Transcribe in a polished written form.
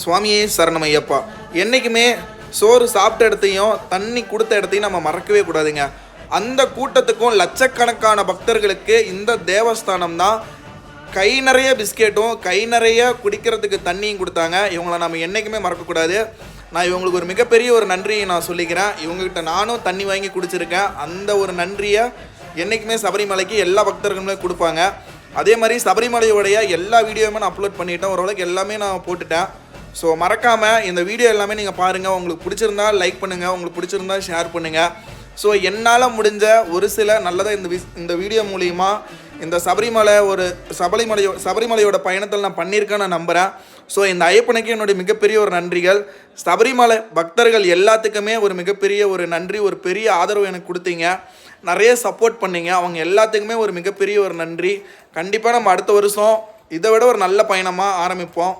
சுவாமியே சரணமையப்பா. என்றைக்குமே சோறு சாப்பிட்ட இடத்தையும் தண்ணி கொடுத்த இடத்தையும் நம்ம மறக்கவே கூடாதுங்க. அந்த கூட்டத்துக்கும் லட்சக்கணக்கான பக்தர்களுக்கு இந்த தேவஸ்தானம் தான் கை நிறைய பிஸ்கெட்டும் கை நிறைய குடிக்கிறதுக்கு தண்ணியும் கொடுத்தாங்க. இவங்களை நம்ம என்றைக்குமே மறக்கக்கூடாது. நான் இவங்களுக்கு ஒரு மிகப்பெரிய ஒரு நன்றியை நான் சொல்லிக்கிறேன். இவங்ககிட்ட நானும் தண்ணி வாங்கி குடிச்சிருக்கேன். அந்த ஒரு நன்றியை என்றைக்குமே சபரிமலைக்கு எல்லா பக்தர்களுமே கொடுப்பாங்க. அதே மாதிரி சபரிமலையோடைய எல்லா வீடியோவுமே நான் அப்லோட் பண்ணிட்டேன். ஓரளவுக்கு எல்லாமே நான் போட்டுட்டேன். ஸோ மறக்காமல் இந்த வீடியோ எல்லாமே நீங்கள் பாருங்கள். உங்களுக்கு பிடிச்சிருந்தா லைக் பண்ணுங்கள், உங்களுக்கு பிடிச்சிருந்தா ஷேர் பண்ணுங்கள். ஸோ என்னால் முடிஞ்ச ஒரு சில நல்லதாக இந்த வீடியோ மூலிமா இந்த சபரிமலையோட பயணத்தில் நான் பண்ணியிருக்கேன்னு நான் நம்புகிறேன். ஸோ இந்த ஐயப்பனுக்கு என்னுடைய மிகப்பெரிய ஒரு நன்றிகள். சபரிமலை பக்தர்கள் எல்லாத்துக்குமே ஒரு மிகப்பெரிய ஒரு நன்றி, ஒரு பெரிய ஆதரவு எனக்கு கொடுத்தீங்க, நிறைய சப்போர்ட் பண்ணீங்க. அவங்க எல்லாத்துக்குமே ஒரு மிகப்பெரிய ஒரு நன்றி. கண்டிப்பாக நம்ம அடுத்த வருஷம் இதை விட ஒரு நல்ல பயணமாக ஆரம்பிப்போம்.